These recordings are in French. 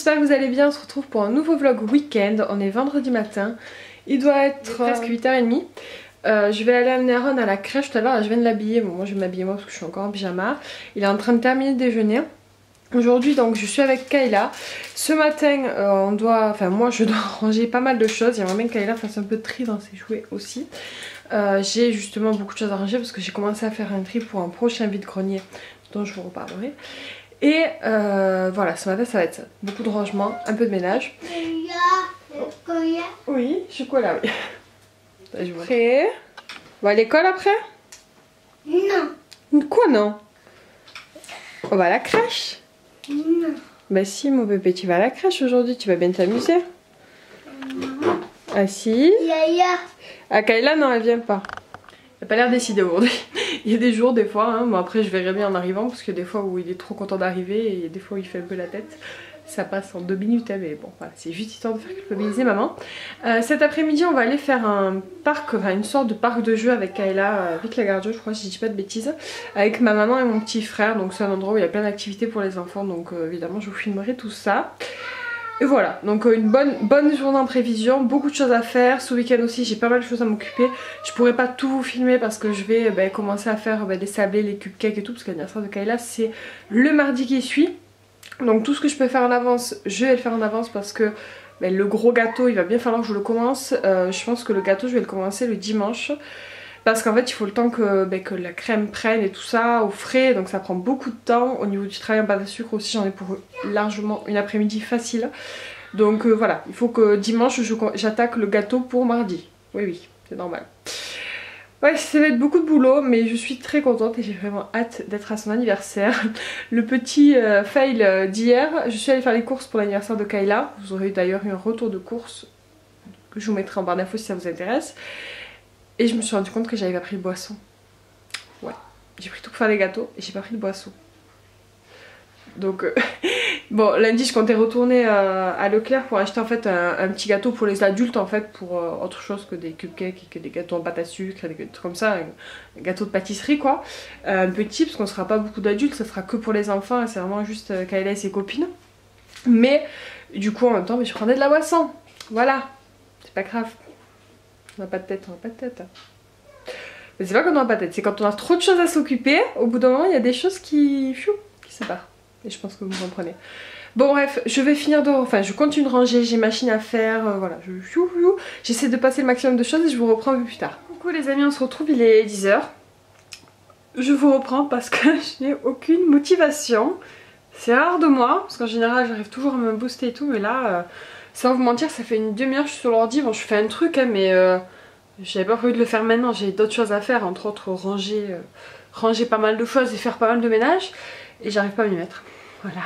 j'espère que vous allez bien, on se retrouve pour un nouveau vlog week-end, on est vendredi matin, il doit être presque 8h30. Je vais aller amener Aaron à la crèche tout à l'heure, je viens de l'habiller, bon moi je vais m'habiller moi parce que je suis encore en pyjama. Il est en train de terminer de déjeuner. Aujourd'hui donc je suis avec Kayla. Ce matin moi je dois ranger pas mal de choses, j'aimerais bien que Kayla fasse un peu de tri dans ses jouets aussi. J'ai justement beaucoup de choses à ranger parce que j'ai commencé à faire un tri pour un prochain vide-grenier dont je vous reparlerai. Et voilà, ce matin ça va être ça. Beaucoup de rangement, un peu de ménage. Oui, chocolat, oui. Là, je vois. Prêt? On va à l'école après? Non. Quoi non? On va à la crèche? Non. Bah si mon bébé, tu vas à la crèche aujourd'hui, tu vas bien t'amuser. Ah si? Ah Kayla non, elle vient pas. Elle a pas l'air décidée aujourd'hui. Il y a des jours, des fois, hein. Bon après je verrai bien en arrivant parce que des fois où il est trop content d'arriver et des fois où il fait un peu la tête. Ça passe en 2 minutes, hein, mais bon voilà, c'est juste histoire de faire culpabiliser maman. Cet après-midi on va aller faire un parc, enfin une sorte de parc de jeux avec Kayla, avec la garde, je crois si je dis pas de bêtises. Avec ma maman et mon petit frère, donc c'est un endroit où il y a plein d'activités pour les enfants, donc évidemment je vous filmerai tout ça. Et voilà, donc une bonne journée en prévision, beaucoup de choses à faire. Ce week-end aussi j'ai pas mal de choses à m'occuper. Je pourrais pas tout vous filmer parce que je vais commencer à faire les sablés, les cupcakes et tout, parce que l'anniversaire de Kayla c'est le mardi qui suit. Donc tout ce que je peux faire en avance, je vais le faire en avance parce que le gros gâteau il va bien falloir que je le commence. Je pense que le gâteau je vais le commencer le dimanche. Parce qu'en fait il faut le temps que la crème prenne et tout ça au frais, donc ça prend beaucoup de temps. Au niveau du travail en pâte à sucre aussi j'en ai pour largement une après-midi facile. Donc voilà, il faut que dimanche j'attaque le gâteau pour mardi. Oui, c'est normal. Ouais, ça va être beaucoup de boulot, mais je suis très contente et j'ai vraiment hâte d'être à son anniversaire. Le petit fail d'hier, je suis allée faire les courses pour l'anniversaire de Kayla. Vous aurez d'ailleurs eu un retour de course que je vous mettrai en barre d'infos si ça vous intéresse. Et je me suis rendu compte que j'avais pas pris de boisson. Ouais, j'ai pris tout pour faire les gâteaux et j'ai pas pris de boisson. Donc bon, lundi je comptais retourner à Leclerc pour acheter en fait un petit gâteau pour les adultes en fait, pour autre chose que des cupcakes et que des gâteaux en pâte à sucre et des trucs comme ça, un gâteau de pâtisserie quoi. Un petit, parce qu'on sera pas beaucoup d'adultes, ça sera que pour les enfants, c'est vraiment juste Kayla et ses copines. Mais du coup en même temps je prenais de la boisson, voilà, c'est pas grave. On n'a pas de tête, on n'a pas de tête. Mais c'est pas qu'on n'a pas de tête, c'est quand on a trop de choses à s'occuper, au bout d'un moment il y a des choses qui se barrent. Et je pense que vous comprenez. Bon bref, je vais finir de... Enfin je continue de ranger, j'ai machine à faire, voilà. J'essaie de passer le maximum de choses et je vous reprends un peu plus tard. Coucou les amis, on se retrouve, il est 10h. Je vous reprends parce que je n'ai aucune motivation. C'est rare de moi, parce qu'en général j'arrive toujours à me booster et tout, mais là, sans vous mentir, ça fait une demi-heure que je suis sur l'ordi. Bon je fais un truc, hein, mais j'avais pas prévu de le faire maintenant, j'ai d'autres choses à faire, entre autres ranger pas mal de choses et faire pas mal de ménage. Et j'arrive pas à m'y mettre. Voilà.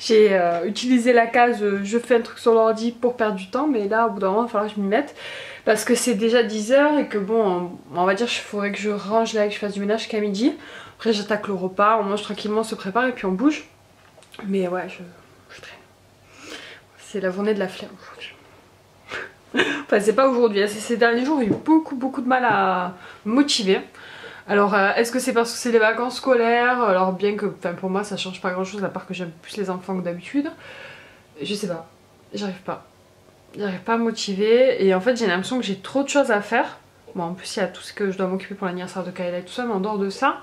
J'ai utilisé la case je fais un truc sur l'ordi pour perdre du temps, mais là au bout d'un moment il va falloir que je m'y mette. Parce que c'est déjà 10h et que bon, on va dire qu'il faudrait que je range là et que je fasse du ménage qu'à midi. Après j'attaque le repas, on mange tranquillement, on se prépare et puis on bouge. Mais ouais, je traîne. C'est la journée de la flemme aujourd'hui. Enfin c'est pas aujourd'hui, c'est ces derniers jours j'ai eu beaucoup de mal à me motiver. Alors est-ce que c'est parce que c'est les vacances scolaires? Alors bien que pour moi ça change pas grand chose à part que j'aime plus les enfants que d'habitude. Je sais pas, j'arrive pas à me motiver et en fait j'ai l'impression que j'ai trop de choses à faire. Bon en plus il y a tout ce que je dois m'occuper pour l'anniversaire de Kayla et tout ça, mais en dehors de ça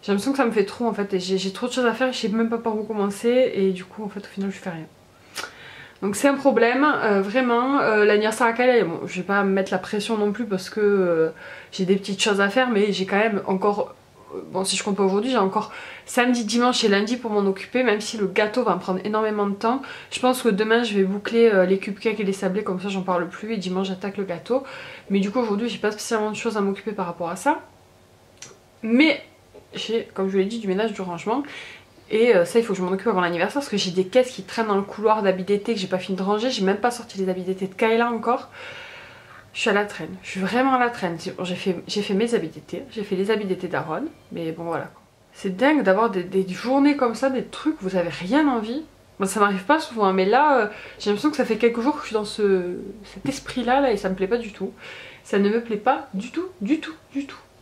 j'ai l'impression que ça me fait trop en fait et j'ai trop de choses à faire et je sais même pas par où commencer et du coup en fait au final je fais rien. Donc c'est un problème, vraiment, l'anniversaire à Kayla, bon, je vais pas me mettre la pression non plus parce que j'ai des petites choses à faire, mais j'ai quand même encore, bon si je compte pas aujourd'hui, j'ai encore samedi, dimanche et lundi pour m'en occuper, même si le gâteau va me prendre énormément de temps. Je pense que demain je vais boucler les cupcakes et les sablés, comme ça j'en parle plus, et dimanche j'attaque le gâteau. Mais du coup aujourd'hui j'ai pas spécialement de choses à m'occuper par rapport à ça. Mais j'ai, comme je vous l'ai dit, du ménage, du rangement. Et ça il faut que je m'en occupe avant l'anniversaire parce que j'ai des caisses qui traînent dans le couloir d'habits d'été que j'ai pas fini de ranger. J'ai même pas sorti les habits d'été de Kayla encore. Je suis à la traîne, je suis vraiment à la traîne. J'ai fait mes habits d'été, j'ai fait les habits d'été d'Aaron. Mais bon voilà. C'est dingue d'avoir des journées comme ça, des trucs où vous avez rien envie. Bon, ça m'arrive pas souvent hein, mais là j'ai l'impression que ça fait quelques jours que je suis dans cet esprit là et ça me plaît pas du tout. Ça ne me plaît pas du tout.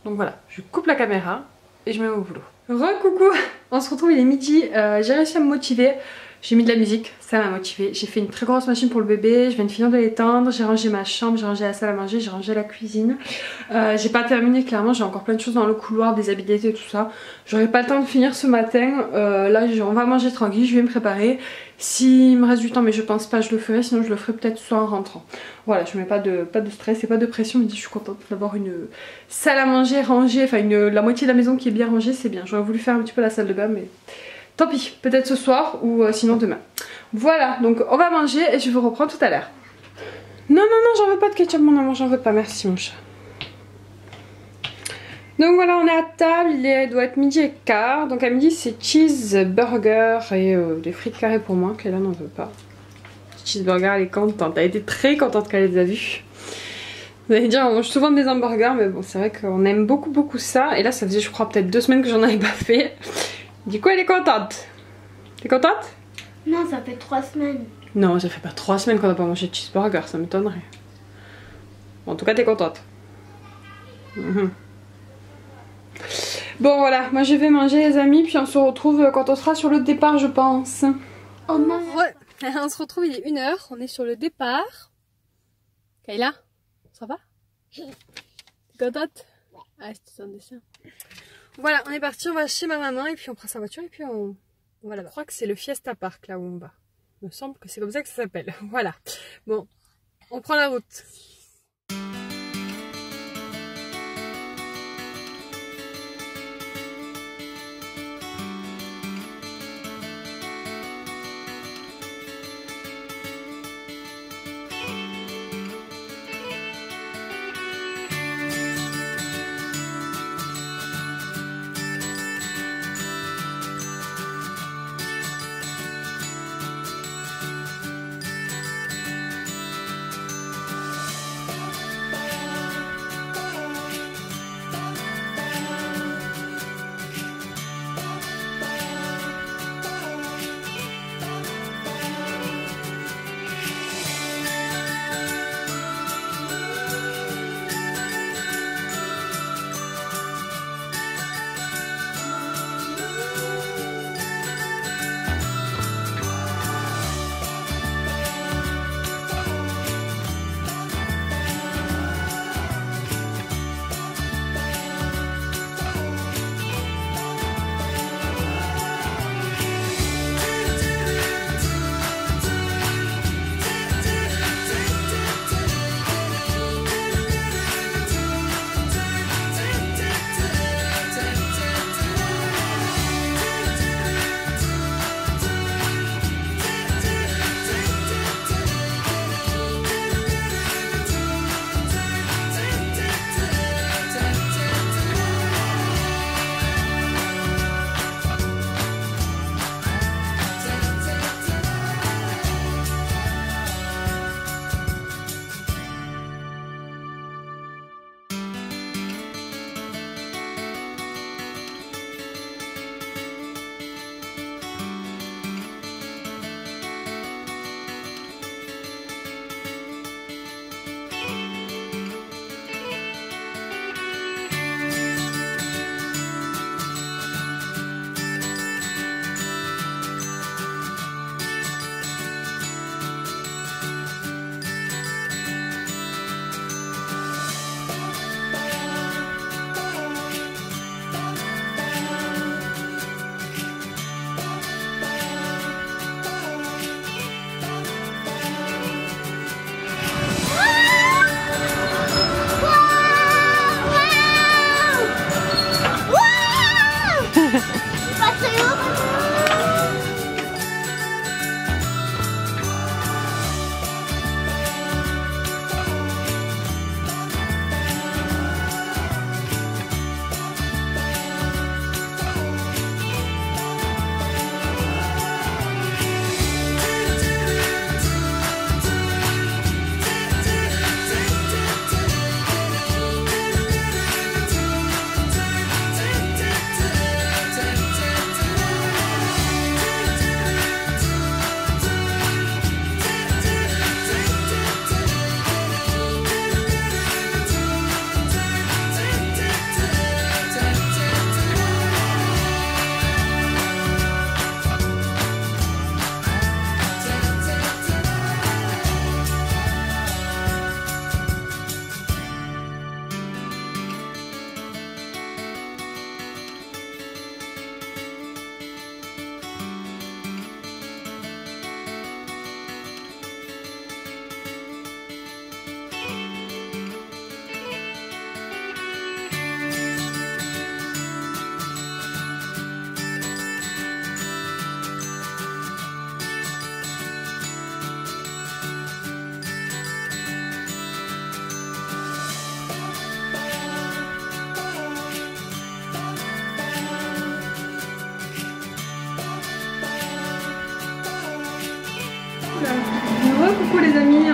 Donc voilà, je coupe la caméra et je me mets au boulot. Re-coucou, on se retrouve, il est midi, j'ai réussi à me motiver. J'ai mis de la musique, ça m'a motivée. J'ai fait une très grosse machine pour le bébé, je viens de finir de l'étendre, j'ai rangé ma chambre, j'ai rangé la salle à manger, j'ai rangé la cuisine. J'ai pas terminé clairement, j'ai encore plein de choses dans le couloir, des habits d'été et tout ça. J'aurai pas le temps de finir ce matin. Là on va manger tranquille, je vais me préparer. S'il me reste du temps, mais je pense pas je le ferai, sinon je le ferai peut-être ce soir en rentrant. Voilà, je mets pas de stress et pas de pression, mais je suis contente d'avoir une salle à manger rangée, enfin la moitié de la maison qui est bien rangée, c'est bien. j'aurais voulu faire un petit peu la salle de bain, mais tant pis, peut-être ce soir ou sinon demain. Voilà, donc on va manger et je vous reprends tout à l'heure. Non, non, non, j'en veux pas de ketchup, mon amour, j'en veux pas, merci mon chat. Donc voilà, on est à table, il doit être 12h15. Donc à midi c'est cheeseburger et des frites carrées pour moi, qu'elle n'en veut pas. Cheeseburger, elle est contente, elle a été très contente quand elle les a vus. Vous allez dire, on mange souvent des hamburgers, mais bon, c'est vrai qu'on aime beaucoup ça. Et là, ça faisait, je crois, peut-être 2 semaines que j'en avais pas fait. Du coup, elle est contente. T'es contente? Non, ça fait 3 semaines. Non, ça fait pas 3 semaines qu'on n'a pas mangé de cheeseburger, ça m'étonnerait. Bon, en tout cas, t'es contente. Bon, voilà, moi je vais manger, les amis, puis on se retrouve quand on sera sur le départ, je pense. Oh non. Ouais, on se retrouve, il est 1h, on est sur le départ. Kayla, ça va? T'es contente? Ah, c'était un dessin. Voilà, on est parti, on va chez ma maman et puis on prend sa voiture et puis on va là-bas. Je crois que c'est le Fiesta Park là où on va. Il me semble que c'est comme ça que ça s'appelle. Voilà. Bon, on prend la route.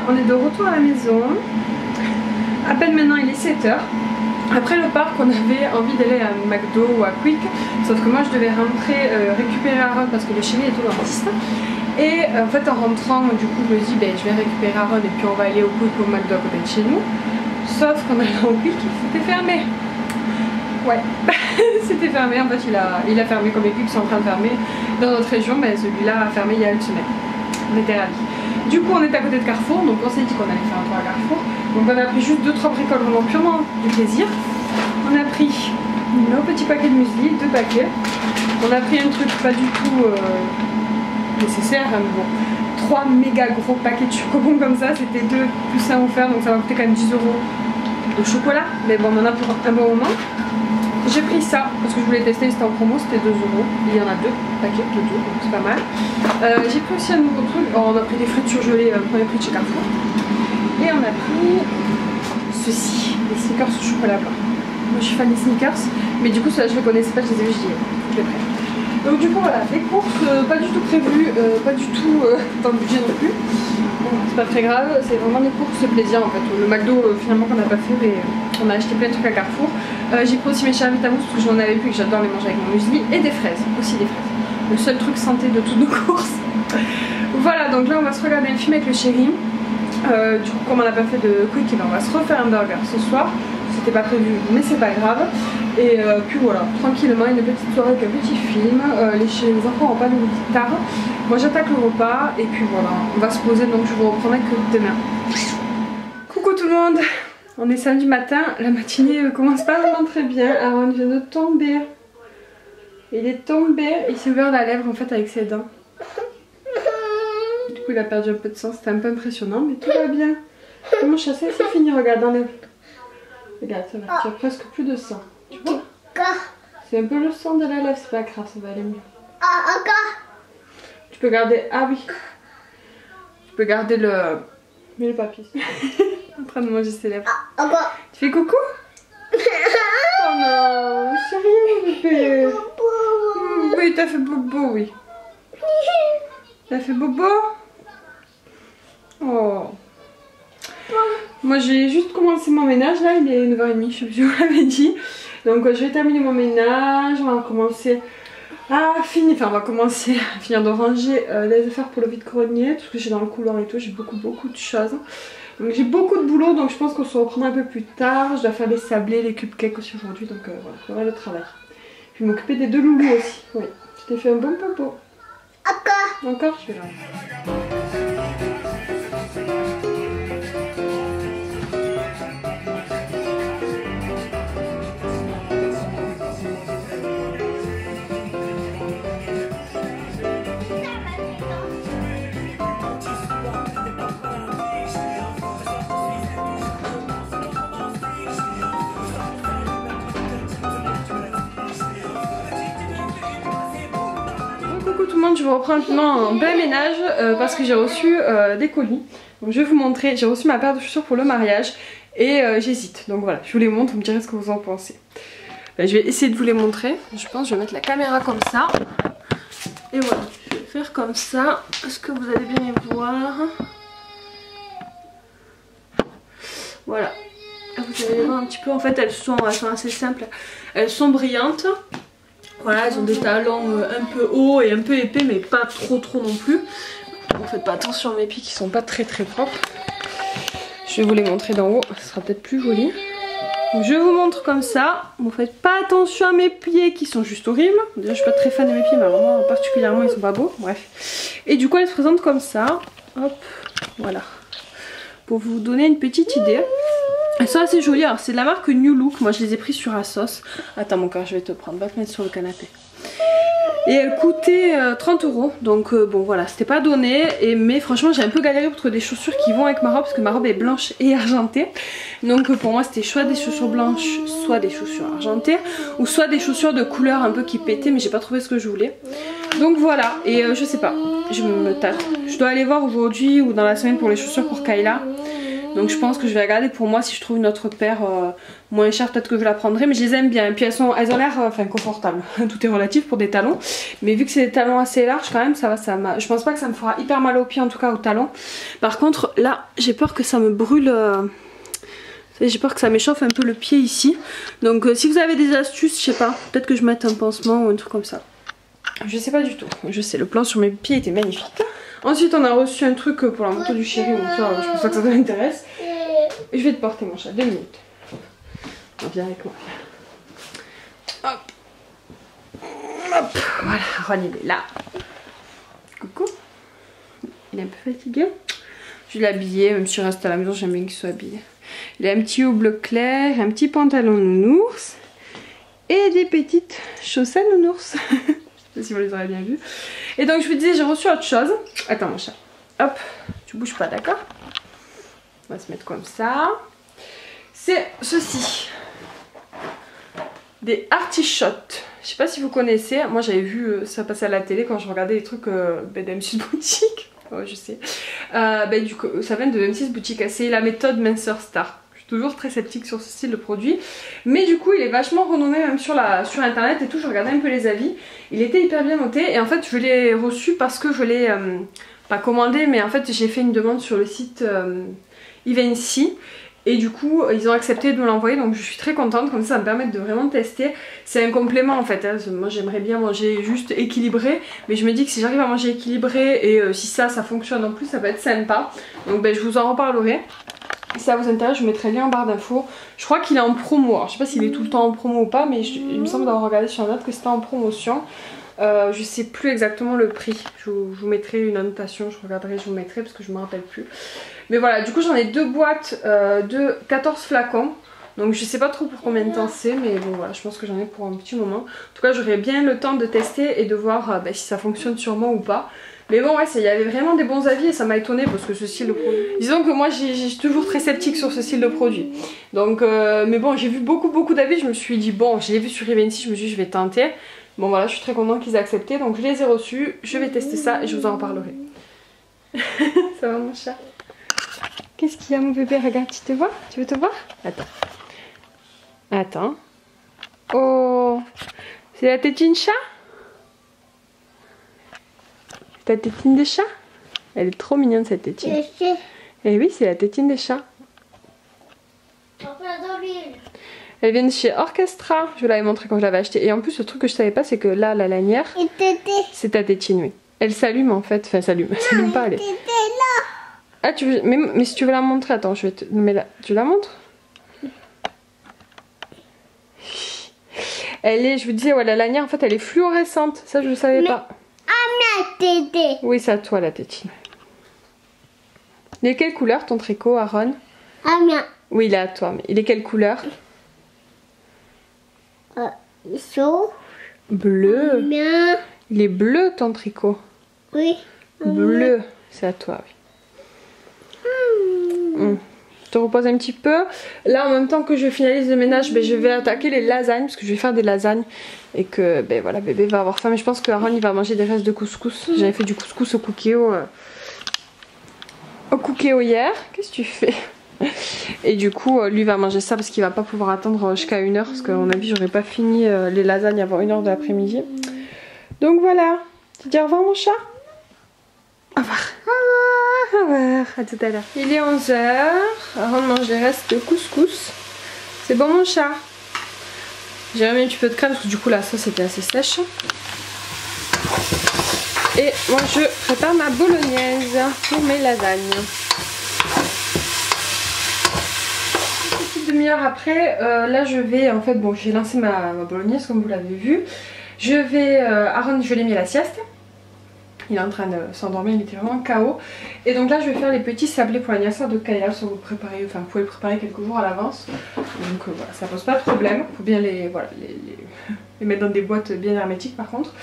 on est de retour à la maison. À peine maintenant il est 7h. Après le parc on avait envie d'aller à McDo ou à Quick. Sauf que moi je devais rentrer récupérer Aaron parce que le chéri est au dentiste. Et en fait en rentrant du coup je me dis je vais récupérer Aaron et puis on va aller au Quick au McDo à côté de chez nous. Sauf qu'on allait au Quick, c'était fermé. Ouais, c'était fermé, en fait il a fermé comme les Quick sont en train de fermer dans notre région, mais celui-là a fermé il y a une semaine. On était ravis. Du coup on est à côté de Carrefour, donc on s'est dit qu'on allait faire un tour à Carrefour. Donc on a pris juste 2-3 bricoles vraiment purement du plaisir. On a pris nos petits paquets de muesli, 2 paquets. On a pris un truc pas du tout nécessaire, hein, mais bon. 3 méga gros paquets de chocobons comme ça, c'était 2 plus 1 offert, donc ça m'a coûté quand même 10 € de chocolat. Mais bon, on en a pour un bon moment. J'ai pris ça parce que je voulais tester, c'était en promo, c'était 2 €. Il y en a 2 paquets de 2, donc c'est pas mal. J'ai pris aussi un nouveau truc. Oh, on a pris des frites surgelées, premier prix de chez Carrefour. Et on a pris ceci, des sneakers au chocolat blanc. Moi je suis fan des sneakers, mais du coup ça je les connaissais pas, je les ai vus, je les prends. Donc du coup voilà, les courses pas du tout prévues, pas du tout dans le budget non plus. Bon, c'est pas très grave, c'est vraiment des courses plaisir en fait. Le McDo finalement qu'on n'a pas fait, mais on a acheté plein de trucs à Carrefour. J'ai pris aussi mes chers Vitamous parce que je n'en avais plus et que j'adore les manger avec mon muesli, et des fraises, aussi des fraises. Le seul truc santé de toutes nos courses. Voilà, donc là on va se regarder un film avec le chéri. Du coup comme on n'a pas fait de quick, on va se refaire un burger ce soir. C'était pas prévu mais c'est pas grave. Et puis voilà, tranquillement une petite soirée avec un petit film. Les enfants vont pas nous dire tard. Moi j'attaque le repas et puis voilà, on va se poser, donc je vous reprendrai que demain. Coucou tout le monde, on est samedi matin, la matinée commence pas vraiment très bien. Aaron vient de tomber. Il est tombé, il s'est ouvert la lèvre en fait avec ses dents. Du coup il a perdu un peu de sang, c'était un peu impressionnant mais tout va bien. Mon chassé c'est fini, regarde, enlève. Regarde, ça va, tu as presque plus de sang. Tu vois? C'est un peu le sang de la lèvre, c'est pas grave, ça va aller mieux. Tu peux garder, ah oui. Tu peux garder le... Mais le papier. En train de manger ses lèvres. Tu fais coucou? Oh non, c'est rien bébé. Oui, t'as fait bobo, oui. T'as fait bobo? Oh. Moi j'ai juste commencé mon ménage, là il est 9h30, je sais plus si je vous l'avais dit. Donc je vais terminer mon ménage, on va commencer à finir, enfin on va commencer à finir de ranger les affaires pour le vide-grenier, tout ce que j'ai dans le couloir et tout, j'ai beaucoup de choses. Donc j'ai beaucoup de boulot, donc je pense qu'on se reprendra un peu plus tard. Je dois faire les sablés, les cupcakes aussi aujourd'hui, donc voilà, ça va le travail. Puis m'occuper des 2 loulous aussi, oui. Je t'ai fait un bon popo. Encore, je vais là. Coucou tout le monde, je vous reprends maintenant un bel ménage parce que j'ai reçu des colis. Donc je vais vous montrer, j'ai reçu ma paire de chaussures pour le mariage et j'hésite. Donc voilà, je vous les montre, vous me direz ce que vous en pensez. Je vais essayer de vous les montrer. Je pense que je vais mettre la caméra comme ça. Et voilà, je vais faire comme ça. Est-ce que vous allez bien les voir? Voilà. Vous allez les voir un petit peu, en fait elles sont assez simples. Elles sont brillantes. Voilà, elles ont des talons un peu hauts et un peu épais, mais pas trop non plus. Bon, faites pas attention à mes pieds qui sont pas très propres. Je vais vous les montrer d'en haut, ce sera peut-être plus joli. Donc, je vous montre comme ça. Vous faites pas attention à mes pieds qui sont juste horribles. Déjà, je suis pas très fan de mes pieds, mais vraiment particulièrement ils sont pas beaux. Bref. Et du coup, elles se présentent comme ça. Hop, voilà. Pour vous donner une petite idée. Elles sont assez jolies, alors c'est de la marque New Look, moi je les ai pris sur Asos. Attends mon cœur, je vais te prendre, va te mettre sur le canapé. Et elles coûtaient 30 €, donc bon voilà, c'était pas donné. Mais franchement j'ai un peu galéré pour trouver des chaussures qui vont avec ma robe, parce que ma robe est blanche et argentée. Donc pour moi c'était soit des chaussures blanches, soit des chaussures argentées, ou soit des chaussures de couleur un peu qui pétaient, mais j'ai pas trouvé ce que je voulais. Donc voilà, et je sais pas, je me tâte. Je dois aller voir aujourd'hui ou dans la semaine pour les chaussures pour Kayla. Donc je pense que je vais regarder pour moi si je trouve une autre paire moins chère, peut-être que je la prendrai. Mais je les aime bien. Et puis elles ont l'air confortables. Tout est relatif pour des talons. Mais vu que c'est des talons assez larges quand même, ça va. Je pense pas que ça me fera hyper mal aux pieds, en tout cas aux talons. Par contre là j'ai peur que ça me brûle. J'ai peur que ça m'échauffe un peu le pied ici. Donc si vous avez des astuces, je sais pas, peut-être que je mette un pansement ou un truc comme ça. Je sais pas du tout. Je sais, le plan sur mes pieds était magnifique. Ensuite on a reçu un truc pour la moto du chéri. Donc ça, je pense pas que ça t'intéresse. Et je vais te porter mon chat, 2 minutes. Viens avec moi. Hop. Hop. Voilà, Ron il est là. Coucou. Il est un peu fatigué. Je l'ai habillé, même si je reste à la maison, j'aime bien qu'il soit habillé. Il a un petit haut bleu clair, un petit pantalon nounours et des petites chaussettes nounours. Je sais pas si vous les aurez bien vues. Et donc je vous disais, j'ai reçu autre chose. Attends mon chat. Hop, tu bouges pas, d'accord? On va se mettre comme ça. C'est ceci. Des artichokes. Je sais pas si vous connaissez. Moi j'avais vu ça passer à la télé quand je regardais les trucs d'M6 Boutique. Ouais, je sais. Du coup, ça vient de M6 Boutique. C'est la méthode Minceur Star. Je suis toujours très sceptique sur ce style de produit. Mais du coup, il est vachement renommé même sur internet et tout. Je regardais un peu les avis. Il était hyper bien noté. Et en fait, je l'ai reçu parce que je l'ai pas commandé. Mais en fait, j'ai fait une demande sur le site Evency. Et du coup ils ont accepté de me l'envoyer, donc je suis très contente, comme ça me permet de vraiment tester. C'est un complément en fait, hein. Moi j'aimerais bien manger juste équilibré, mais je me dis que si j'arrive à manger équilibré et si ça fonctionne en plus, ça peut être sympa. Donc je vous en reparlerai. Si ça vous intéresse, je vous mettrai le lien en barre d'infos. Je crois qu'il est en promo, alors je sais pas s'il est tout le temps en promo ou pas, mais il me semble d'avoir regardé sur la note que c'était en promotion. Je sais plus exactement le prix, je vous mettrai une annotation, je regarderai, je vous mettrai parce que je me rappelle plus. Mais voilà, du coup j'en ai 2 boîtes de 14 flacons. Donc je sais pas trop pour combien de temps c'est, mais bon voilà, je pense que j'en ai pour un petit moment. En tout cas j'aurai bien le temps de tester et de voir si ça fonctionne sur moi ou pas. Mais bon ouais, il y avait vraiment des bons avis et ça m'a étonné parce que ce style de produit... Disons que moi j'ai toujours très sceptique sur ce style de produit. Donc mais bon, j'ai vu beaucoup d'avis, je me suis dit bon, je l'ai vu sur Evency, je me suis dit je vais tenter. Bon voilà, je suis très contente qu'ils aient accepté, donc je les ai reçus, je vais tester ça et je vous en reparlerai. Ça va mon chat? Qu'est-ce qu'il y a mon bébé? Regarde, tu te vois? Tu veux te voir? Attends. Attends. Oh, c'est la tétine chat? Ta tétine de chat? Elle est trop mignonne cette tétine. Eh oui, c'est la tétine des chats. Elle vient de chez Orchestra. Je vous l'avais montré quand je l'avais acheté. Et en plus, le truc que je savais pas, c'est que là, la lanière, c'est ta tétine, oui. Elle s'allume en fait. Enfin, s'allume. Elle s'allume pas, elle est. Ah, tu veux... mais si tu veux la montrer, attends, je vais te. Mais là, tu la montres? Elle est, je vous disais, ouais, la lanière en fait, elle est fluorescente. Ça, je ne savais pas. Ah, ma tétée. Oui, c'est à toi la tétine. Il est quelle couleur ton tricot, Aaron? Ah, mien. Oui, il est à toi. Mais il est quelle couleur? Chaud. Bleu. Mien. Il est bleu ton tricot. Oui. Bleu, c'est à toi, oui. Je te repose un petit peu. Là, en même temps que je finalise le ménage, je vais attaquer les lasagnes parce que je vais faire des lasagnes et que voilà, bébé va avoir faim. Mais je pense que Aaron il va manger des restes de couscous. J'avais fait du couscous au cookéo hier. Qu'est-ce que tu fais? Et du coup, lui va manger ça parce qu'il va pas pouvoir attendre jusqu'à 1 h parce qu'à mon avis, j'aurais pas fini les lasagnes avant 1 h de l'après-midi. Donc voilà. Tu dis au revoir mon chat? Au revoir. Au revoir. À tout à l'heure. Il est 11 h. Aaron mange les restes de couscous. C'est bon mon chat? J'ai remis un petit peu de crème parce que du coup la sauce était assez sèche. Et moi je prépare ma bolognaise pour mes lasagnes. Une petite demi-heure après, là je vais en fait, bon j'ai lancé ma bolognaise comme vous l'avez vu. Je vais, Aaron je l'ai mis à la sieste. Il est en train de s'endormir, il était vraiment KO. Et donc là je vais faire les petits sablés pour l'anniversaire de Kaya. Vous pouvez le préparer quelques jours à l'avance. Donc voilà, ça pose pas de problème. Il faut bien les mettre dans des boîtes bien hermétiques par contre.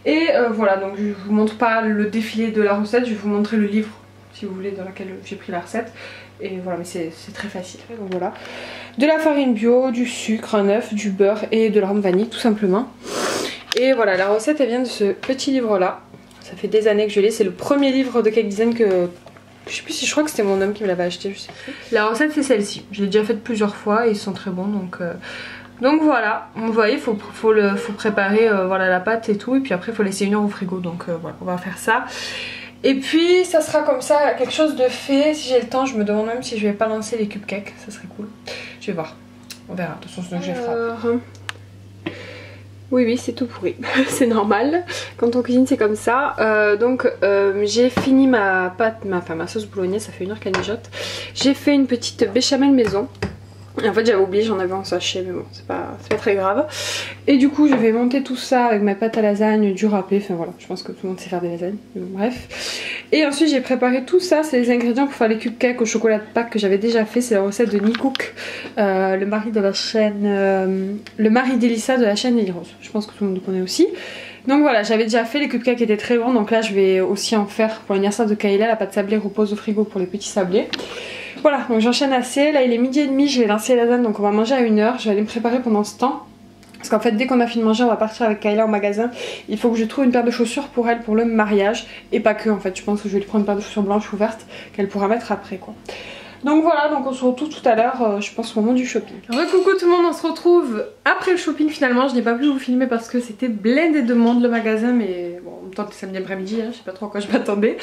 Et voilà, donc je vous montre pas le défilé de la recette, je vais vous montrer le livre si vous voulez dans lequel j'ai pris la recette. Et voilà, mais c'est très facile. Donc voilà, de la farine bio, du sucre, un œuf, du beurre et de l'arôme vanille tout simplement. Et voilà, la recette elle vient de ce petit livre là. Ça fait des années que je l'ai, c'est le premier livre de cake design que Je sais plus si je crois que c'était mon homme qui me l'avait acheté, je sais plus. La recette c'est celle-ci, je l'ai déjà faite plusieurs fois et ils sont très bons donc voilà, vous voyez, faut préparer voilà, la pâte et tout et puis après il faut laisser 1 heure au frigo donc voilà, on va faire ça. Et puis ça sera comme ça, quelque chose de fait, si j'ai le temps, je me demande même si je vais pas lancer les cupcakes, ça serait cool. Je vais voir, on verra, de toute façon sinon je les ferai. Oui c'est tout pourri, c'est normal, quand on cuisine c'est comme ça. J'ai fini ma pâte, ma sauce bolognaise, ça fait 1 heure qu'elle mijote. J'ai fait une petite béchamel maison. Et en fait j'avais oublié, j'en avais en sachet mais bon c'est pas très grave. Et du coup je vais monter tout ça avec ma pâte à lasagne, du râpé, enfin voilà, je pense que tout le monde sait faire des lasagnes, bref. Et ensuite j'ai préparé tout ça, c'est les ingrédients pour faire les cupcakes au chocolat de Pâques que j'avais déjà fait, c'est la recette de Nicook, le mari de la chaîne, le mari d'Elissa de la chaîne Lily Rose, je pense que tout le monde le connaît aussi. Donc voilà, j'avais déjà fait, les cupcakes étaient très bons, donc là je vais aussi en faire pour l'anniversaire de Kayla, la pâte sablée repose au frigo pour les petits sablés. Voilà, donc j'enchaîne assez, là il est 12h30, je vais lancer la lasagne, donc on va manger à 1 heure, je vais aller me préparer pendant ce temps. Parce qu'en fait dès qu'on a fini de manger on va partir avec Kayla au magasin. Il faut que je trouve une paire de chaussures pour elle pour le mariage. Et pas que en fait, je pense que je vais lui prendre une paire de chaussures blanches ouvertes qu'elle pourra mettre après quoi. Donc voilà, donc on se retrouve tout à l'heure, je pense au moment du shopping. Coucou tout le monde, on se retrouve après le shopping finalement. Je n'ai pas pu vous filmer parce que c'était blindé de monde le magasin, mais bon en même temps c'est samedi après-midi, hein, je sais pas trop à quoi je m'attendais.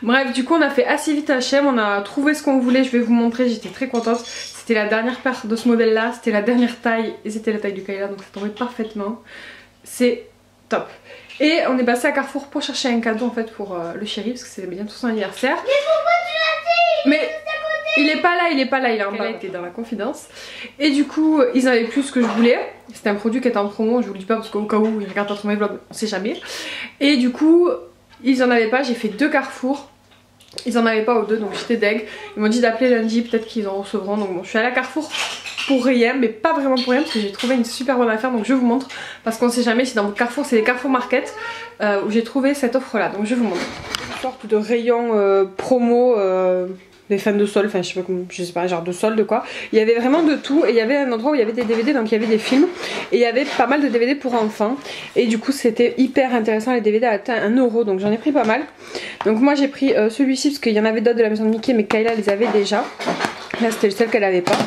Bref, du coup on a fait assez vite H&M, on a trouvé ce qu'on voulait, je vais vous montrer, j'étais très contente. C'était la dernière paire de ce modèle là, c'était la dernière taille et c'était la taille du Kayla, donc ça tombait parfaitement. C'est top. Et on est passé à Carrefour pour chercher un cadeau en fait pour le chéri parce que c'est bientôt son anniversaire. Mais pourquoi tu l'as dit? Mais il est pas là, il est en bas. Il était dans la confidence. Et du coup, ils avaient plus ce que je voulais. C'était un produit qui était en promo, je vous le dis pas parce qu'au cas où ils regardent pas mes vlogs, on sait jamais. Et du coup, ils en avaient pas, j'ai fait 2 Carrefour. Ils en avaient pas aux 2, donc j'étais deg. Ils m'ont dit d'appeler lundi, peut-être qu'ils en recevront. Donc bon, je suis allée à Carrefour pour rien, mais pas vraiment pour rien parce que j'ai trouvé une super bonne affaire, donc je vous montre. Parce qu'on sait jamais si dans votre Carrefour, c'est les Carrefour Market où j'ai trouvé cette offre là, donc je vous montre. Une sorte de rayon promo. Des fans de solde, enfin je sais pas comment, je sais pas, genre de solde quoi. Il y avait vraiment de tout et il y avait un endroit où il y avait des DVD, donc il y avait des films et il y avait pas mal de DVD pour enfants et du coup c'était hyper intéressant, les DVD à 1 €, donc j'en ai pris pas mal. Donc moi j'ai pris celui-ci parce qu'il y en avait d'autres de la maison de Mickey mais Kayla les avait déjà. Là c'était le seul qu'elle avait pas.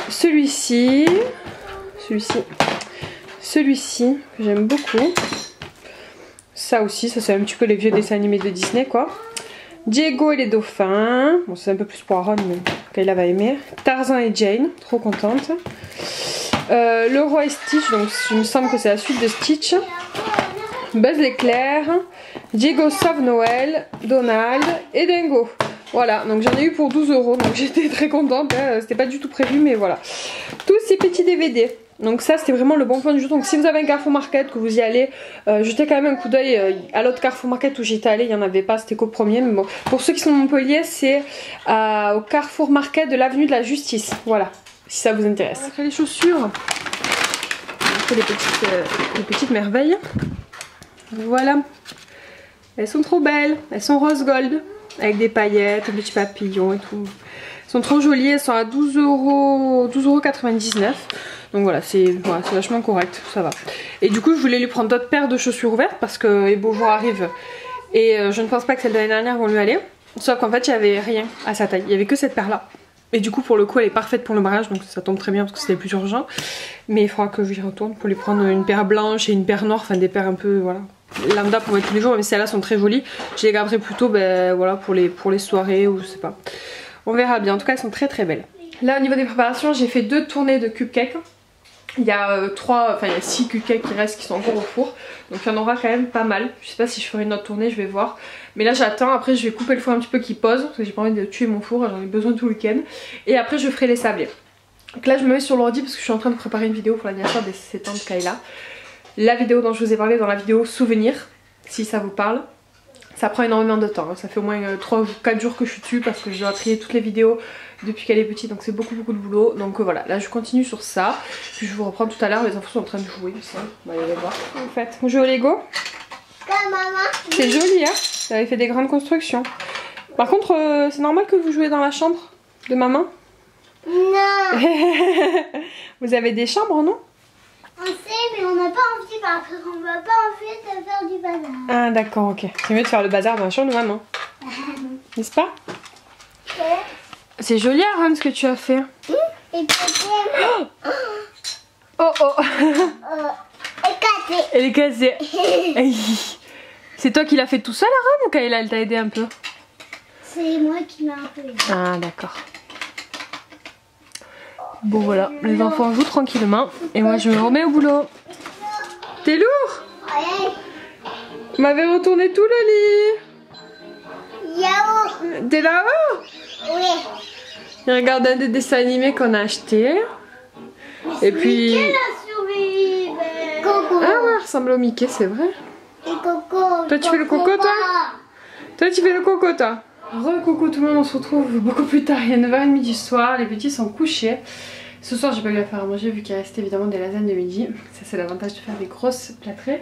Celui-ci que j'aime beaucoup. Ça aussi, ça c'est un petit peu les vieux dessins animés de Disney quoi. Diego et les dauphins, bon c'est un peu plus pour Aaron mais Kayla va aimer. Tarzan et Jane, trop contente. Le roi et Stitch, donc il me semble que c'est la suite de Stitch. Buzz l'éclair, Diego sauve Noël, Donald et Dingo. Voilà, donc j'en ai eu pour 12 €, donc j'étais très contente, hein. C'était pas du tout prévu mais voilà. Tous ces petits DVD. Donc ça c'était vraiment le bon point du jour. Donc si vous avez un Carrefour Market, que vous y allez, jetez quand même un coup d'œil à l'autre Carrefour Market où j'étais allée, il n'y en avait pas, c'était qu'au premier. Mais bon, pour ceux qui sont de Montpellier, c'est au Carrefour Market de l'avenue de la Justice. Voilà, si ça vous intéresse. Après les chaussures, on les petites merveilles. Voilà, elles sont trop belles, elles sont rose gold avec des paillettes, des petits papillons et tout. Elles sont trop jolies, elles sont à 12,99 €. Donc voilà, c'est vachement correct, ça va. Et du coup je voulais lui prendre d'autres paires de chaussures ouvertes parce que les beaux jours arrivent. Et je ne pense pas que celles de l'année dernière vont lui aller. Sauf qu'en fait il n'y avait rien à sa taille, il n'y avait que cette paire là. Et du coup pour le coup elle est parfaite pour le mariage, donc ça tombe très bien parce que c'était plus urgent. Mais il faudra que j'y retourne pour lui prendre une paire blanche et une paire noire, enfin des paires un peu voilà lambda pour mettre tous les jours. Mais celles-là sont très jolies, je les garderai plutôt voilà, pour les soirées ou je sais pas. On verra bien, en tout cas elles sont très très belles. Là au niveau des préparations j'ai fait 2 tournées de cupcakes. Il y a 6 cupcakes qui restent qui sont encore au four. Donc il y en aura quand même pas mal. Je sais pas si je ferai une autre tournée, je vais voir. Mais là j'attends, après je vais couper le four un petit peu qui pose. Parce que j'ai pas envie de tuer mon four, j'en ai besoin tout le week-end. Et après je ferai les sablés. Donc là je me mets sur l'ordi parce que je suis en train de préparer une vidéo pour l'anniversaire des 7 ans de Kayla. La vidéo dont je vous ai parlé dans la vidéo souvenir, si ça vous parle. Ça prend énormément de temps, hein. Ça fait au moins 3 ou 4 jours que je suis dessus parce que je dois trier toutes les vidéos depuis qu'elle est petite, donc c'est beaucoup de boulot. Donc voilà, là je continue sur ça, puis je vous reprends tout à l'heure, les enfants sont en train de jouer, on va aller voir. En fait, on joue au Lego. C'est joli hein, vous avez fait des grandes constructions. Par contre, c'est normal que vous jouez dans la chambre de maman? Non. Vous avez des chambres, non? On sait, mais on n'a pas envie parce qu'on n'a pas envie de faire du bazar. Ah d'accord, ok. C'est mieux de faire le bazar dans la chambre de maman. N'est-ce pas? C'est joli Aaron ce que tu as fait. Et peut-être... Oh oh. Éclaté. Elle est cassée. C'est toi qui l'as fait tout seul Aaron ou Kayla elle t'a aidé un peu? C'est moi qui l'ai un peu aidé. Ah d'accord. Bon voilà, les enfants jouent tranquillement et moi je me remets au boulot. T'es lourd? Ouais. Vous m'avez retourné tout le lit. Yaourt. T'es là-haut? Oui. Il regarde un des dessins animés qu'on a acheté. Et puis... Coco. Ah ouais, il ressemble au Mickey, c'est vrai. Et Coco. Toi tu fais le coco toi? Toi tu fais le coco toi? Re-coucou tout le monde, on se retrouve beaucoup plus tard, il est 9h30 du soir, les petits sont couchés. Ce soir j'ai pas eu à faire à manger vu qu'il reste évidemment des lasagnes de midi. Ça c'est l'avantage de faire des grosses plâtrées.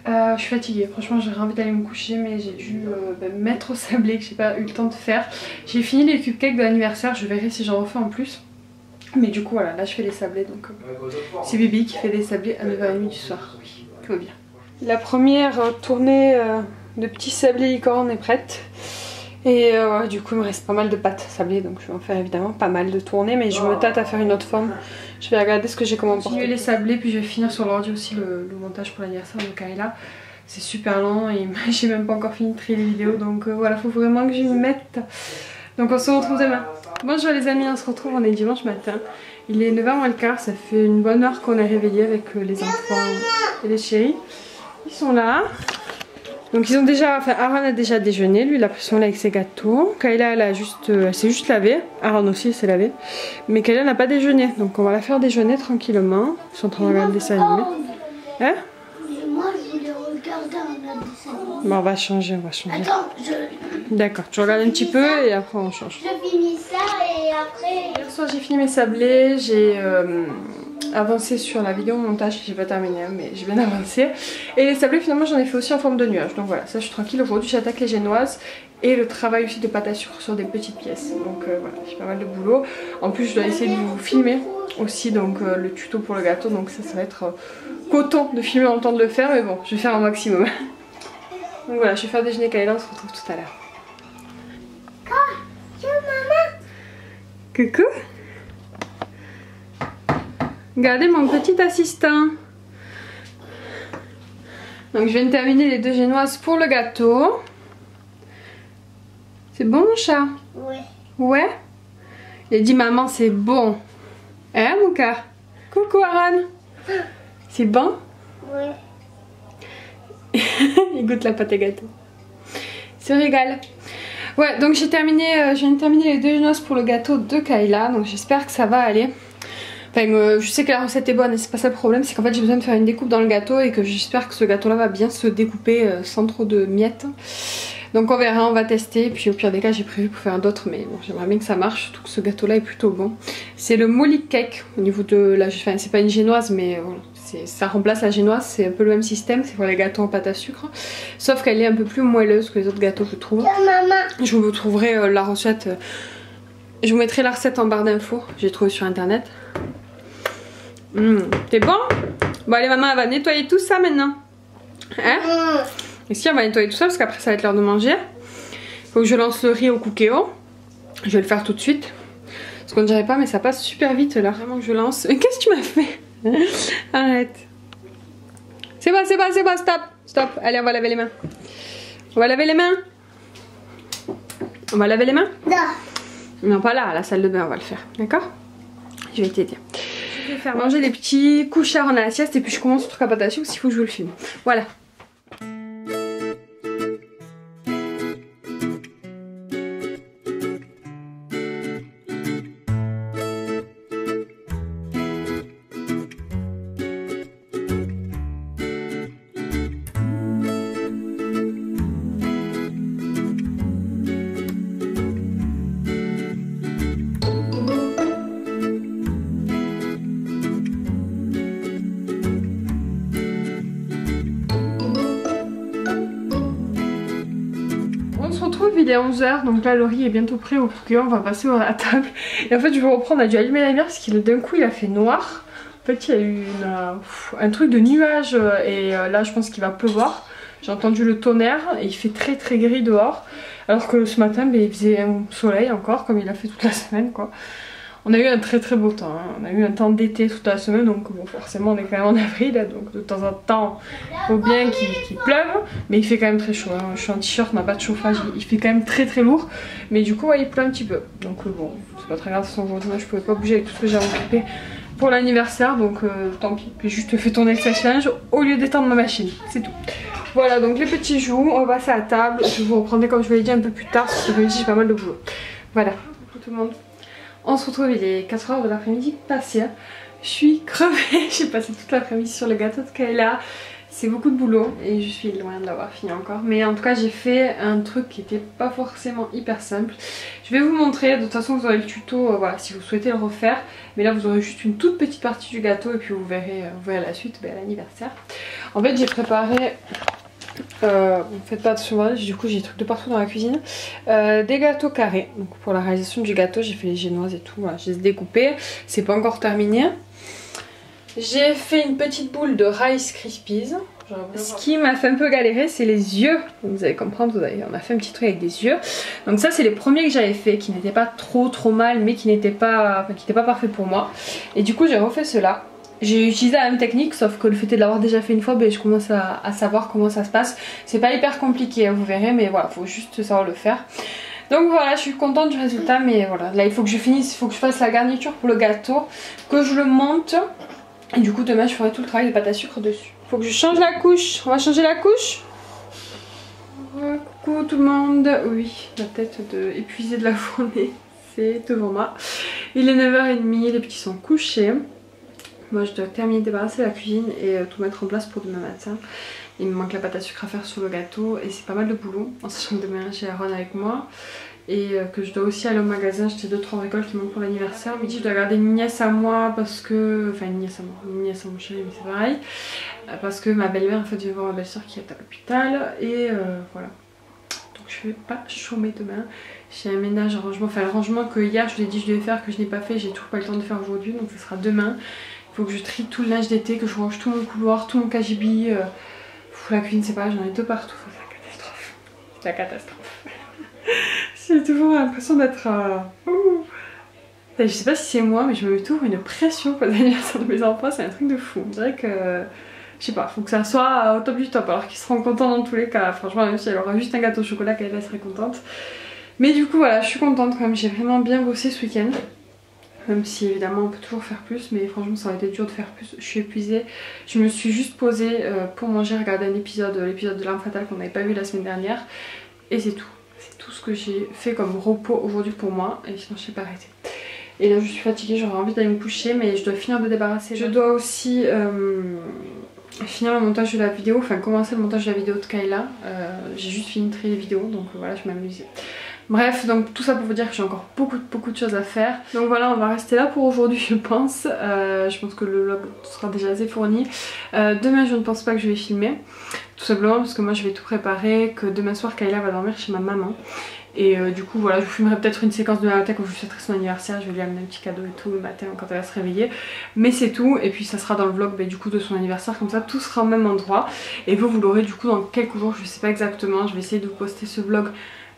Je suis fatiguée, franchement j'aurais envie d'aller me coucher mais j'ai dû me mettre au sablé que j'ai pas eu le temps de faire. J'ai fini les cupcakes de l'anniversaire, je verrai si j'en refais en plus. Mais du coup voilà, là je fais les sablés donc c'est Bibi qui fait des sablés à 9h30 du soir. Oui, tout va bien. La première tournée de petits sablés licorne est prête. Et du coup il me reste pas mal de pâtes sablées donc je vais en faire évidemment pas mal de tournées mais je me tâte à faire une autre forme. Je vais regarder ce que j'ai comme emporter. Je vais les sablés puis je vais finir sur l'ordi aussi le montage pour l'anniversaire de Kayla. C'est super lent et j'ai même pas encore fini de trier les vidéos donc voilà, faut vraiment que je m'y mette. Donc on se retrouve demain. Bonjour les amis, on se retrouve, on est dimanche matin. Il est 9h moins le quart, ça fait une bonne heure qu'on est réveillé avec les enfants et les chéris. Ils sont là. Donc ils ont déjà, enfin Aaron a déjà déjeuné, lui il a pris son lait avec ses gâteaux. Kayla elle s'est juste lavée, Aaron aussi s'est lavé. Mais Kayla n'a pas déjeuné, donc on va la faire déjeuner tranquillement. Ils sont en train de regarder des dessins animés. Hein? Moi je voulais regarder un dessin animé. Bon, on va changer, on va changer. Attends, D'accord, tu regardes un petit peu et après on change. je finis ça et après... Hier soir j'ai fini mes sablés, j'ai avancé sur la vidéo montage, j'ai pas terminé hein, mais j'ai bien avancé. Et les sablés finalement j'en ai fait aussi en forme de nuage, donc voilà, ça je suis tranquille. Aujourd'hui j'attaque les génoises et le travail aussi de pâte à sucre sur des petites pièces. Donc voilà, j'ai pas mal de boulot. En plus je dois essayer de vous filmer aussi donc le tuto pour le gâteau, donc ça va être coton de filmer en le temps de le faire, mais bon je vais faire un maximum. Donc voilà, je vais faire déjeuner Kayla, on se retrouve tout à l'heure. Coucou. Regardez mon petit assistant. Donc je viens de terminer les deux génoises pour le gâteau. C'est bon mon chat? Ouais. Ouais? Il a dit maman c'est bon. Hein mon cœur? Coucou Aaron. C'est bon? Ouais. Il goûte la pâte à gâteau. Il se régale. Ouais, donc je viens de terminer les deux génoises pour le gâteau de Kayla, donc j'espère que ça va aller. Enfin, je sais que la recette est bonne et c'est pas ça le problème, c'est qu'en fait j'ai besoin de faire une découpe dans le gâteau et que j'espère que ce gâteau là va bien se découper sans trop de miettes. Donc on verra, on va tester, et puis au pire des cas j'ai prévu pour faire d'autres, mais bon j'aimerais bien que ça marche, surtout que ce gâteau là est plutôt bon. C'est le molly cake au niveau de la... Enfin c'est pas une génoise mais voilà. Ça remplace la génoise, c'est un peu le même système, c'est pour les gâteaux en pâte à sucre. Sauf qu'elle est un peu plus moelleuse que les autres gâteaux je trouve. Je vous trouverai la recette, je vous mettrai la recette en barre d'infos, j'ai trouvé sur internet. C'est bon? Bon allez maman elle va nettoyer tout ça maintenant. Hein? Et si on va nettoyer tout ça parce qu'après ça va être l'heure de manger. Faut que je lance le riz au cookéo. Je vais le faire tout de suite. Parce qu'on ne dirait pas mais ça passe super vite là. Vraiment que je lance. Qu'est-ce que tu m'as fait? Arrête. C'est bon, stop. Stop. Allez, on va laver les mains. On va laver les mains. On va laver les mains? Non. Non, pas là, à la salle de bain, on va le faire. D'accord? Je vais t'aider. Je vais faire manger les petits couchards en à la sieste et puis je commence le truc à pâte à sucre s'il faut que je vous le filme. Voilà. Il est 11h, donc là le riz est bientôt prêt au cookéo, on va passer à la table. Et en fait je vais reprendre, on a dû allumer la lumière parce que d'un coup il a fait noir. En fait il y a eu un truc de nuage et là je pense qu'il va pleuvoir. J'ai entendu le tonnerre et il fait très très gris dehors. Alors que ce matin ben, il faisait un soleil encore comme il a fait toute la semaine quoi. On a eu un très très beau temps, hein. On a eu un temps d'été toute la semaine donc bon forcément on est quand même en avril là, donc de temps en temps il faut bien qu'il pleuve. Mais il fait quand même très chaud, hein. Je suis en t-shirt, on n'a pas de chauffage, il fait quand même très très lourd. Mais du coup ouais, il pleut un petit peu. Donc bon c'est pas très grave, de toute façon aujourd'hui je pouvais pas bouger avec tout ce que j'avais occupé pour l'anniversaire. Donc tant pis, j'ai juste fait tourner le sèche-linge au lieu d'étendre ma machine, c'est tout. Voilà donc les petits joues, on va passer à table. Je vous reprendrai comme je vous l'ai dit un peu plus tard parce que j'ai pas mal de boulot. Voilà, coucou tout le monde. On se retrouve, il est 4 h de l'après-midi passé. Je suis crevée, j'ai passé toute l'après-midi sur le gâteau de Kayla. C'est beaucoup de boulot et je suis loin de l'avoir fini encore. Mais en tout cas j'ai fait un truc qui n'était pas forcément hyper simple. Je vais vous montrer, de toute façon vous aurez le tuto voilà, si vous souhaitez le refaire. Mais là vous aurez juste une toute petite partie du gâteau et puis vous verrez la suite à l'anniversaire. En fait j'ai préparé... faites pas attention, du coup j'ai des trucs de partout dans la cuisine. Des gâteaux carrés. Donc pour la réalisation du gâteau j'ai fait les génoises et tout, voilà, je les ai découpés. C'est pas encore terminé. J'ai fait une petite boule de Rice Krispies. Ce qui m'a fait un peu galérer c'est les yeux. Vous allez comprendre, on a fait un petit truc avec des yeux. Donc ça c'est les premiers que j'avais fait, qui n'étaient pas trop mal mais qui n'étaient pas parfaits pour moi. Et du coup j'ai refait cela. J'ai utilisé la même technique sauf que le fait de l'avoir déjà fait une fois, ben, je commence à savoir comment ça se passe. C'est pas hyper compliqué, vous verrez, mais voilà, faut juste savoir le faire. Donc voilà, je suis contente du résultat, mais voilà, là il faut que je finisse, il faut que je fasse la garniture pour le gâteau, que je le monte. Et du coup demain je ferai tout le travail de pâte à sucre dessus. Faut que je change la couche, on va changer la couche. Coucou tout le monde, oui, la tête épuisée de la journée, c'est devant moi. Il est 9 h 30, les petits sont couchés. Moi je dois terminer de débarrasser la cuisine et tout mettre en place pour demain matin. Il me manque la pâte à sucre à faire sur le gâteau et c'est pas mal de boulot. En sachant que demain j'ai Aaron avec moi et que je dois aussi aller au magasin acheter 2-3 bricoles qui manquent pour l'anniversaire. Midi je dois garder une nièce à moi parce que... Enfin une nièce à moi, une nièce à mon chéri mais c'est pareil. Parce que ma belle-mère en fait vient voir ma belle-soeur qui est à l'hôpital et voilà. Donc je vais pas chômer demain. J'ai un ménage, un rangement, enfin le rangement que hier je vous ai dit que je devais faire, que je n'ai pas fait, j'ai toujours pas eu le temps de faire aujourd'hui donc ce sera demain. Il faut que je trie tout le linge d'été, que je range tout mon couloir, tout mon cagibi. La cuisine c'est pareil, j'en ai deux partout, c'est la catastrophe. C'est la catastrophe. J'ai toujours l'impression d'être... Je sais pas si c'est moi, mais je me mets toujours une pression pour l'anniversaire de mes enfants, c'est un truc de fou. On dirait que... Je sais pas, faut que ça soit au top du top, alors qu'ils seront contents dans tous les cas. Franchement, même si elle aura juste un gâteau au chocolat, qu'elle serait contente. Mais du coup voilà, je suis contente quand même, j'ai vraiment bien bossé ce week-end. Même si évidemment on peut toujours faire plus, mais franchement ça aurait été dur de faire plus, je suis épuisée. Je me suis juste posée pour manger, regarder un épisode, l'épisode de L'Arme Fatale qu'on n'avait pas vu la semaine dernière. Et c'est tout, c'est tout ce que j'ai fait comme repos aujourd'hui pour moi, et sinon je sais pas arrêter. Et là je suis fatiguée, j'aurais envie d'aller me coucher, mais je dois finir de débarrasser. Je dois aussi finir le montage de la vidéo, enfin commencer le montage de la vidéo de Kayla. J'ai juste fini de trier les vidéos, donc voilà je m'amuse. Bref, donc tout ça pour vous dire que j'ai encore beaucoup de choses à faire. Donc voilà, on va rester là pour aujourd'hui je pense. Je pense que le vlog sera déjà assez fourni. Demain je ne pense pas que je vais filmer. Tout simplement parce que moi je vais tout préparer, que demain soir Kayla va dormir chez ma maman. Et du coup voilà, je vous filmerai peut-être une séquence de la matin quand je lui souhaiterai son anniversaire. Je vais lui amener un petit cadeau et tout le matin quand elle va se réveiller. Mais c'est tout, et puis ça sera dans le vlog du coup de son anniversaire, comme ça tout sera au même endroit. Et vous l'aurez du coup dans quelques jours, je sais pas exactement. Je vais essayer de vous poster ce vlog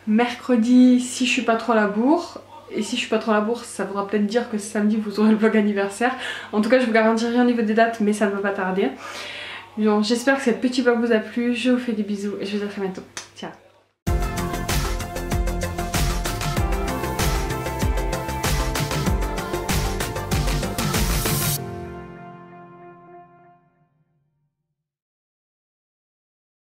mercredi si je suis pas trop à la bourre. Et si je suis pas trop à la bourse, ça voudra peut-être dire que samedi vous aurez le vlog anniversaire. En tout cas je vous garantis rien au niveau des dates, mais ça ne va pas tarder. Donc j'espère que ce petit vlog vous a plu, je vous fais des bisous et je vous dis à très bientôt. Ciao.